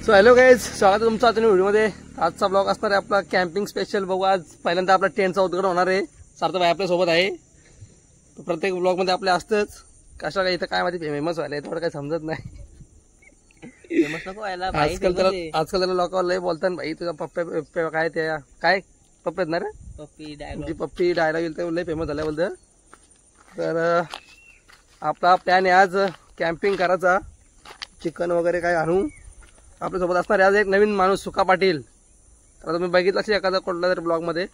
So hello guys, स्वागत तुमचं आजच्या व्हिडिओमध्ये। आजचा ब्लॉग असणार आहे आपला कॅम्पिंग स्पेशल। बघू आज पहिल्यांदा आपला टेंटचा उद्घाटन होणार आहे। सार्थक भाई आपल्या सोबत आहे। प्रत्येक ब्लॉगमध्ये आपले असतंच कशा काय इथं काय माहिती फेमस व्हायला थोडं काही समजत नाही। फेमस नको व्हायला भाई। आजकाल त्याला लोकांना लय बोलतात भाई तुझा पप्प्या काय त्या काय पप्पे आहेत ना रे, पप्पी डायलॉग पप्पी डायलॉग येईल तर लय फेमस झाल्या बोलतं। तर आपला प्लॅन आहे आज कॅम्पिंग करायचा। चिकन वगैरे काय आणू। आपल्यासोबत असणार आज एक नवीन माणूस सुका पाटील। तर तुम्ही बघितलं असेल एखादा कुठल्या तरी ब्लॉग मध्ये।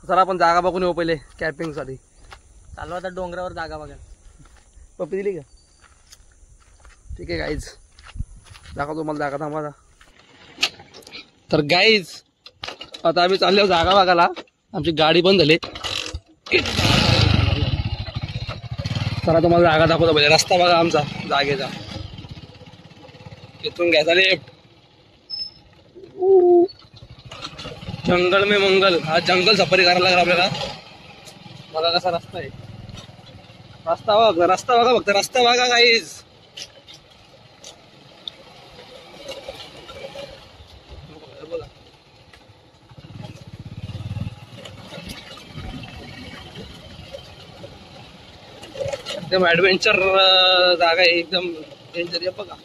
चला आपण जागा बघून येऊ पहिले कॅम्पिंग साठी। चालू आता डोंगरावर जागा बघा। पप्पी दिली का? ठीक आहे गाईज, दाखवतो तुम्हाला जागा थांबा। तर गाईज आता आम्ही चाललो जागा बघायला। आमची गाडी बंद झाली। चला तुम्हाला जागा दाखवतो पहिले। रस्ता बघा आमचा जागेचा, इथून घ्यायचा लेफ्ट। जंगल में मंगल, हा जंगल सफारी करायला लागला आपल्याला। बघा कसा रस्ता आहे। रस्ता बघा फक्त रस्ता बघा गाईज। एकदम ऍडव्हेंचर जागा आहे, एकदम डेंजर आहे बघा।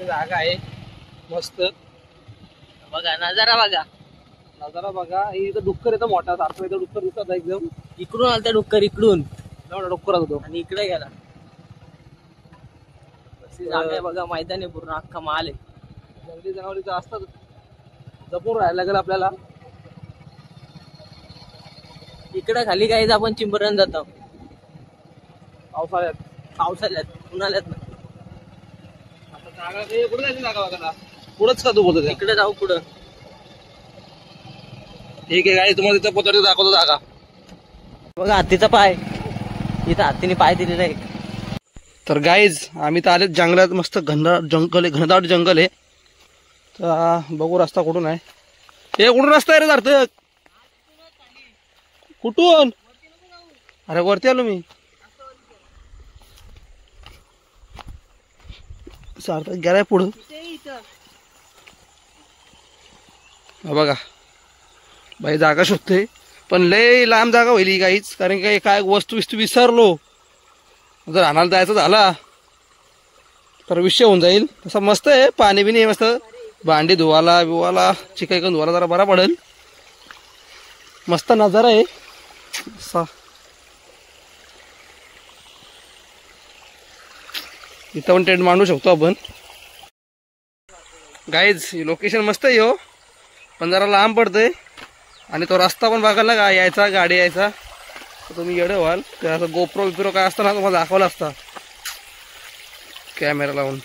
जागा आहे मस्त बघा नजारा बघा। इथं डुक्कर येतं मोठा सारखं, इथं डुक्कर दिसत एकदम। इकडून आलता डुक्कर, इकडून डुक्कर होतो आणि इकडे गेला। जागा आहे बघा, मैदान आहे पूर्ण, अख्खा माल आहे। जंगली जनावरीचं असतात, जपून राहायला लागेल आपल्याला। इकडे खाली काही आपण चिंबरण जातो पावसाळ्यात उन्हाळ्यात ना। जागा कुठे जायची जागा बघा, पुढंच का तू बोलतो? इकडे जाऊ पुढं। ठीक आहे गाडी, तुम्हाला तिथं पोहोचतो दाखवतो जागा। बघा हत्तीचा पाय, इथं हत्तीने पाय दिलेला आहे। तर गाईज आम्ही तर आले जंगलात, मस्त घनदाट जंगल आहे। तर बघू रस्ता कुठून आहे। हे कुठून रस्ता आहे रे सार्थक? कुठून? अरे वरती आलो मी। सार्थक गेलाय पुढं बघा बाई, जागा शोधते पण लय लांब जागा होईल काहीच, कारण की काय वस्तू विसरलो। जर आणायला जायचं झाला तर विषय होऊन जाईल। तसं मस्त आहे, पाणी बिनी आहे मस्त, भांडी धुवाला चिकन धुवाला जरा बरा पडेल। मस्त नजारा आहे। इथं पण टेंट मांडू शकतो आपण। गाईज लोकेशन मस्त आहे हो, पण जरा लांब पडतंय। आणि तो रस्ता पण बघायला का यायचा, गाडी यायचा तर तुम्ही येडे व्हाल। ते असं गोप्रो बिप्रो काय असतं ना, तुम्हाला दाखवलं असता कॅमेरा लावून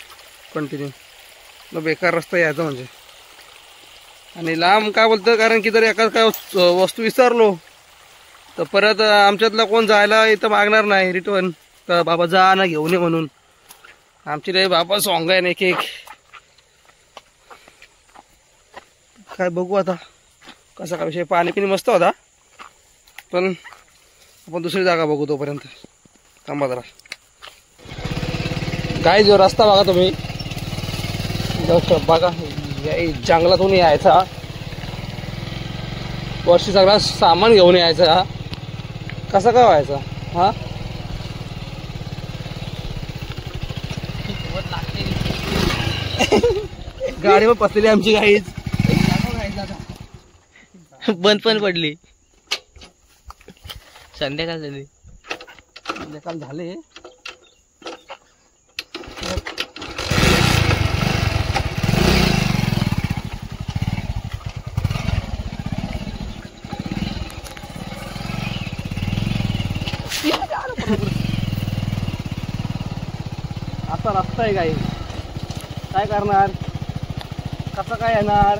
कंटिन्यू। बेकार रस्ता यायचा म्हणजे। आणि लांब काय बोलतं, कारण की जर एखाद काय वस्तू विसरलो तर परत आमच्यातला कोण जायला इथं मागणार नाही रिटर्न, तर बाबा जा ना घेऊन ये म्हणून। आमची रे बाबा सॉंग आहे ना एक काय बघू आता कसा काय विषय। पाणी पिणी मस्त होता, पण आपण दुसरी जागा बघू तोपर्यंत थांबा जरा। काय जो रस्ता बघा तुम्ही, बघा जंगलातून यायचा, वर्षी सगळा सामान घेऊन यायचा, कसा काय व्हायचा हा? गाडीवर पसलेली आमची गाईच बंद पण पडली। संध्याकाळ झाली, संध्याकाळ झाले। असा रस्ता आहे गाई, काय करणार, कसं काय येणार?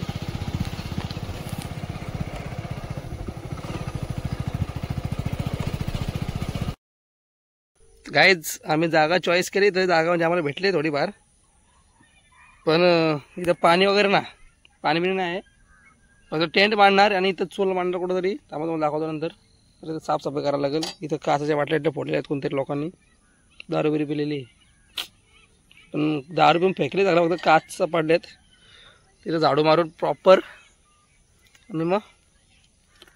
गाईज आम्ही जागा चॉईस केली, तर जागा म्हणजे आम्हाला भेटली थोडीफार, पण इथं पाणी वगैरे ना, पाणी बिणी नाही, फक्त टेंट मांडणार आणि इथं चूल मांडणार कुठंतरी, त्यामुळे तुम्हाला दाखवतो नंतर. तर साफसफाई करायला लागेल. इथं काचाच्या बाटल्या इथं फोडलेल्या आहेत कोणतरी लोकांनी, दारू बिरी पिलेली. पण दारू पिऊन फेकले झाला, फक्त काच पडलेत. तिथं झाडू मारून प्रॉपर आणि मग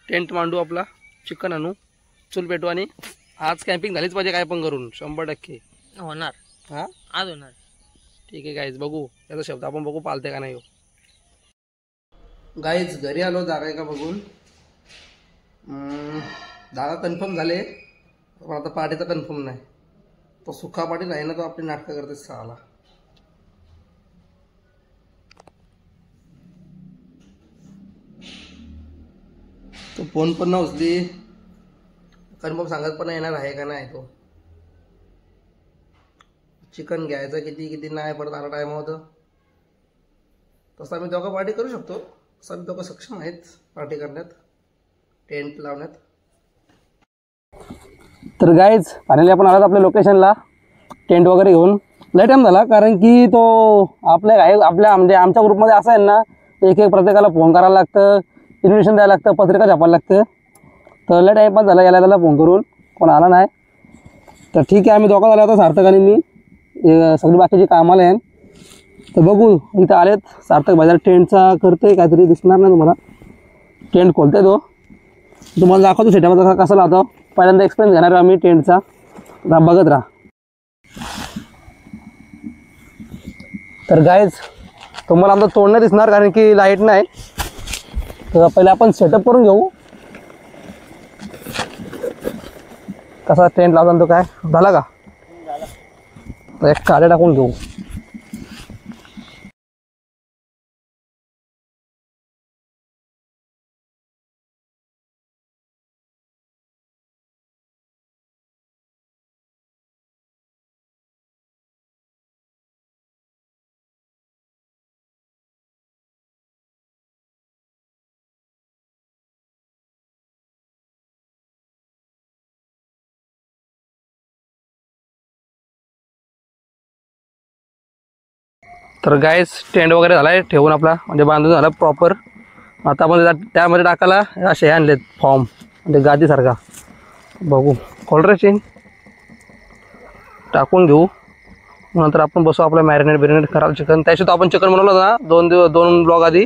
टेंट मांडू, आपला चिकन आणू, चूल पेटू आणि आज कॅम्पिंग झालीच पाहिजे काय पण करून 100% होणार. हां आज होणार. ठीक आहे गाईज, बघू याचा शब्द आपण बघू पालते का नाही. हो गाईज घरी आलो जागा आहे का बघून. जागा कन्फर्म झाले, पण आता पार्टीचा कन्फर्म नाही. तो सुखा पाटील आहे ना, तो आपली नाटकं करते साला. तो फोन पण ना उचली, कन्फर्म सांगत पण येणार आहे का नाही. तो चिकन घ्यायचं किती किती नाही, परत आला टाइम होतं. तसं आम्ही दोघं पार्टी करू शकतो, तसं आम्ही दोघं सक्षम आहेत पार्टी करण्यात, टेंट लावण्यात. तर गाईज फायनली आपण आलात आपल्या लोकेशनला टेंट वगैरे घेऊन. लय टाईम झाला, कारण की तो आपल्या म्हणजे आमच्या ग्रुपमध्ये असं आहे ना, एक प्रत्येकाला फोन करायला लागतं, इन्व्हिटेशन द्यायला लागतं, पत्रिका छापायला लागतं. तर लय टाईम पण झाला याला त्याला फोन करून, कोण आला नाही. तर ठीक आहे, आम्ही दोघं झाला होता, सार्थक आणि मी. सगळी बाकीची कामाला आहे. तर बघू इथं आलेत. सार्थक बाजार टेंटचा करतोय काहीतरी, दिसणार नाही तुम्हाला. टेंट खोलतोय तो, तुम्हाला दाखवतो सेटअप कसा लावतो. पहिल्यांदा एक्सपिरियन्स घेणार आम्ही टेंटचा, बघत राहा. तर गाईज तुम्हाला आमचं तोडणं दिसणार, कारण की लाईट नाही. तर पहिले आपण सेटअप करून घेऊ कसा टेंट लावता. तो काय झाला का, तर एक काड्या टाकून घेऊ. तर गाईस टेंट वगैरे झाला आहे ठेवून, आपला म्हणजे बांधून झाला प्रॉपर. आता आपण त्यामध्ये टाकायला असे आणलेत फॉर्म, म्हणजे गादीसारखा. बघू खोल चेन टाकून घेऊ, नंतर आपण बसू आपलं मॅरिनेट बिरिनेट करायला चिकन. त्याशिवाय आपण चिकन बनवलं होतं ना दोन ब्लॉग आधी.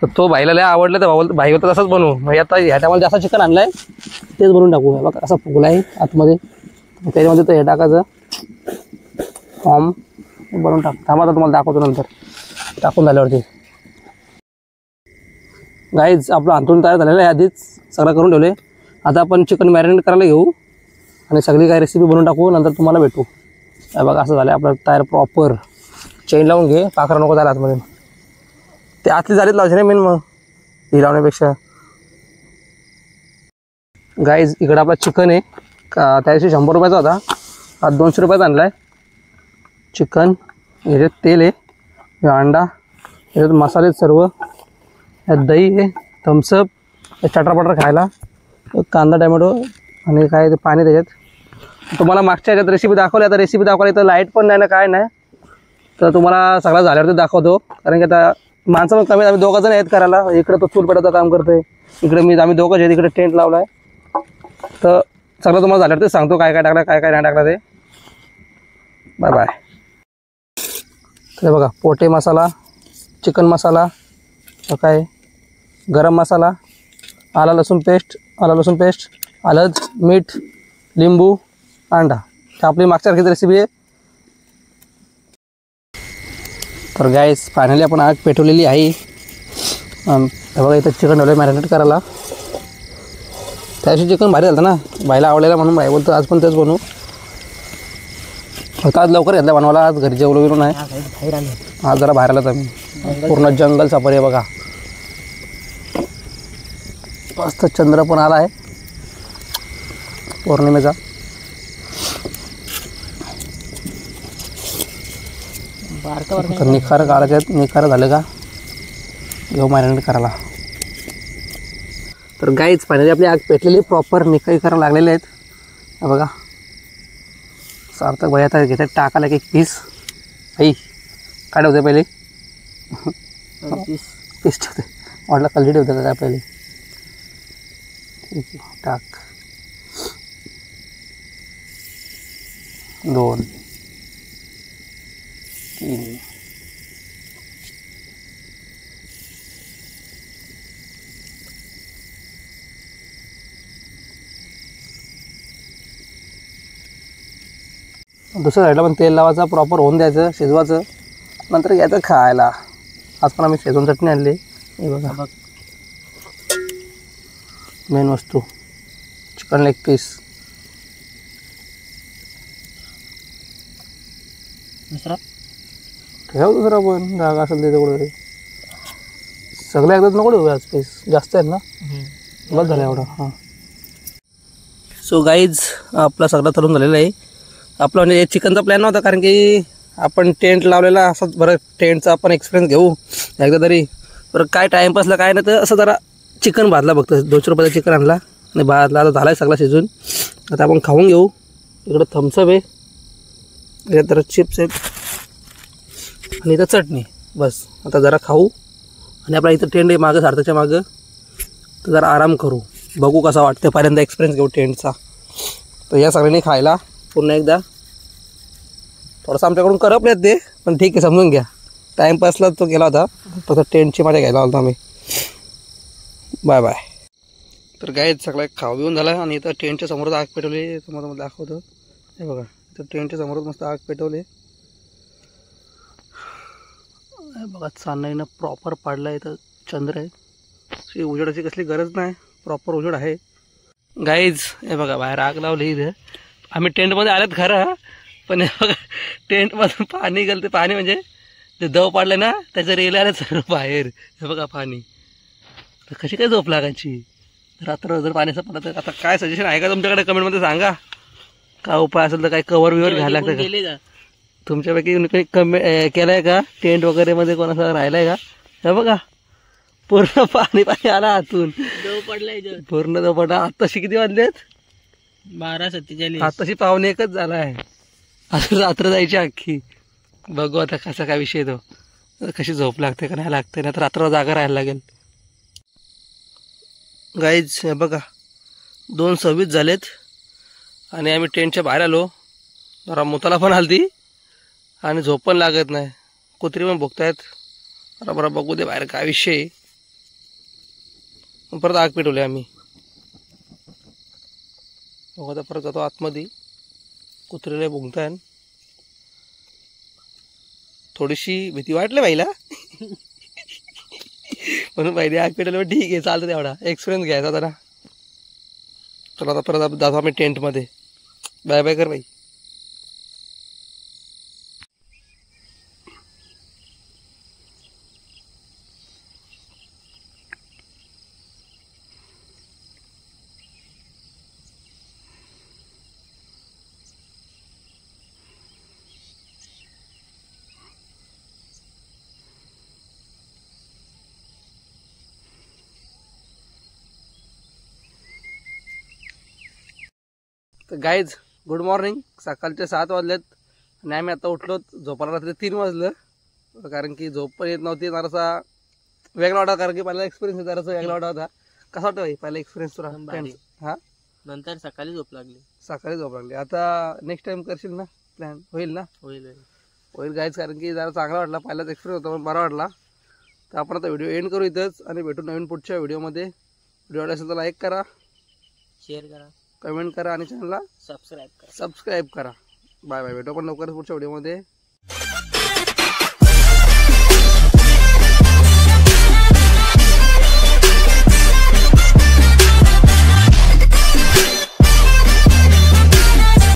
तर तो भाईला लय आवडलं, तर भाई होतं तसंच बनवू. म्हणजे आता ह्या टायमाला जास्त चिकन आणलं आहे, तेच बनवून टाकू. बघा असा फुगला आहे आतमध्ये, त्याच्यामध्ये तर हे टाकायचं फॉर्म बनवून टाक. थांबा आता तुम्हाला दाखवतो नंतर टाकून झाल्यावरती. गाईज आपलं अंथरूण तयार झालेलं आहे, आधीच सगळं करून ठेवले. आता आपण चिकन मॅरिनेट करायला घेऊ आणि सगळी काही रेसिपी बनवून टाकू, नंतर तुम्हाला भेटू. बघा असं झालं आपलं तयार प्रॉपर. चेन लावून घे, पाखरा नको झाला आतमध्ये. ते आतली झालीच लावायची नाही मेन, मग ही लावण्यापेक्षा. गाईज इकडं आपला चिकन आहे का, त्या दिवशी 100 रुपयाचा होता, आज 200 रुपयाचा आणला आहे चिकन. याच्यात तेल आहे, हे अंडा, याच्यात मसाले सर्व, यात दही आहे, थम्सअप, चटरपटर खायला, कांदा टमॅटो आणि काय ते पाणी त्याच्यात. तुम्हाला मागच्या याच्यात रेसिपी दाखवली, आता रेसिपी दाखवली तर लाईट पण नाही ना काय नाही. तर तुम्हाला सगळं झाल्यावरती दाखवतो, कारण की आता माणसं पण कमी, आम्ही 2 जण आहेत करायला. इकडे तो चूल पेटाचं काम करतोय, इकडे आम्ही 2 आहेत, इकडे टेंट लावला आहे. तर सगळं तुम्हाला झाल्यावरती सांगतो काय काय टाकलं, काय काय नाही टाकलं ते. Bye bye. तर बघा पोटे मसाला, चिकन मसाला, काय गरम मसाला, आला लसूण पेस्ट, हळद, मीठ, लिंबू, अंडा. तर आपली मागच्यासारखीच रेसिपी आहे. तर गाईस फायनली आपण आग पेटवलेली आहे. बघा इथं चिकन ठेवलं मॅरिनेट करायला. त्याशी चिकन भारी झालं ना, बाईला आवडलेला म्हणून बाई बोलतो आज पण तेच बनवू. फक्त आज लवकर घेतला बनवायला, आज घरी जेवलो गेलो नाही. आज जरा बाहेर आलात आम्ही, पूर्ण जंगल सफारी आहे बघा. मस्त चंद्र पण आला आहे पौर्णिमेचा. निखार काढायचे आहेत, निखार झालं का घेऊ मॅरिनेट करायला. तर गाईच फायनली आपली आग पेटलेली प्रॉपर, निखारी करायला लागलेले आहेत बघा. सार्थक भाई आता घेतात टाकायला एक पीस. आई काय ठेवते पहिले पीस ठेवते. वाटलं कल्ली ठेवतं का काय पहिले. ठीक आहे टाक. 2 3 दुसऱ्या साईडला पण तेल लावायचं, प्रॉपर होऊन द्यायचं, शिजवायचं, नंतर घ्यायचं खायला. आज पण आम्ही शेजवान चटणी आणली. हे बघा बघ, मेन वस्तू चिकन लेग पीस. दुसरा ठेव दुसरा पण जागा असेल तिथे कुठे. सगळं एकदाच नको ठेवू आज, पीस जास्त आहेत ना. बस झालं एवढं. हां सो गाईज आपला सगळं तळून झालेलं आहे. आपला म्हणजे चिकनचा प्लॅन नव्हता, कारण की आपण टेंट लावलेला असं. बरं टेंटचा आपण एक्सपिरियन्स घेऊ एकदा तरी. बरं काय टाईमपासला काय नाही तर असं जरा चिकन भाजला फक्त. 200 रुपयाचा चिकन आणला आणि भाजला. आता झाला आहे सगळा शिजून. आता आपण खाऊन घेऊ. इकडं थम्सअप आहे, इकडे तर चिप्स आहेत आणि इथं चटणी. बस आता जरा खाऊ आणि आपला इथं टेंट आहे मागं सार्थकच्या मागं, तर जरा आराम करू. बघू कसा वाटतं, पहिल्यांदा एक्सपिरियन्स घेऊ टेंटचा. तर या सगळ्यांनी खायला पुन्हा एकदा. थोडंसं आमच्याकडून करपलेत ते, पण ठीक आहे समजून घ्या. टाईमपासला तो गेला होता, फक्त टेंटची मजा घ्यायला होता आम्ही. Bye bye. तर गाईज सगळं खाऊ येऊन झाला आणि इथं टेंटच्या समोरच आग पेटवली. तुम्हाला दाखवतो. हे बघा इथं टेंटच्या समोरच मस्त आग पेटवली. बघा चांदणीनं प्रॉपर पाडला. इथं चंद्र आहे. उजेडाची कसली गरज नाही, प्रॉपर उजेड आहे. गाईज हे बघा बाहेर आग लावली. इथं आम्ही टेंटमध्ये आलेत खरं, पण हे बघा टेंटमधून पाणी गेलं. ते पाणी म्हणजे जे दव पाडलं ना त्याचं रेल आलं सर्व बाहेर. हे बघा पाणी. तर कशी काय झोप लागायची रात्र जर पाण्याचं पडलं तर. आता काय सजेशन आहे का तुमच्याकडे, कमेंटमध्ये सांगा. काय उपाय असेल तर काही कवर बिवर घ्यायला लागतं का तुमच्यापैकी केलं आहे का टेंट वगैरे मध्ये कोणाचा राहिला आहे का. हे बघा पूर्ण पाणी पाणी आला आतून, दव पडलाय पूर्ण दव पडला. आत्ताशी किती वाजलेत, 12:47. आत्ताशी 1:15 झाला आहे. आता रात्र जायची अख्खी. बघू आता कसा काय विषय तो, कशी झोप लागते का नाही लागते, नाही तर रात्र जागा राहायला लागेल. गाईज हे बघा 2:26 झालेत आणि आम्ही टेंटच्या बाहेर आलो. जरा मुताला पण आलती आणि झोप पण लागत नाही. कुत्री पण भोगतायत. बरं बघू दे बाहेर काय विषय. परत आग पेटवली आम्ही. बघू आता परत जातो आतमध्ये. कुत्रीला भुंकताय. थोडीशी भीती वाटली बाईला म्हणून बाईने आग पेटवलं. ठीक आहे चालतं, तेवढा एक्सपिरियन्स घ्यायचा जरा. चला आता परत जातो आम्ही टेंटमध्ये. बाय बाय कर बाई. तर गाईज गुड मॉर्निंग. सकाळचे 7 वाजलेत आणि आम्ही आता उठलो. झोपायला रात्री 3 वाजलं, कारण की झोप पण येत नव्हती. जरासा वेगळा वाटा, कारण की पहिला एक्सपिरियन्स जरासा वेगळा वाटा होता. कसा वाटतं भाई पहिला एक्सपिरियन्स तुला. हां नंतर सकाळी झोप लागली. सकाळी झोप लागली. आता नेक्स्ट टाइम करशील ना, प्लॅन होईल ना. होईल गाईज, कारण की जरा चांगला वाटला. पहिलाच एक्सपिरियन्स होता पण बरा वाटला. तर आपण आता व्हिडिओ एंड करू इथंच आणि भेटू नवीन पुढच्या व्हिडिओमध्ये. व्हिडिओ आवडला असेल तर लाईक करा, शेअर करा, कमेंट करा आणि चॅनलला सबस्क्राईब करा. Bye bye. भेटू आपण लवकरच पुढच्या व्हिडिओमध्ये.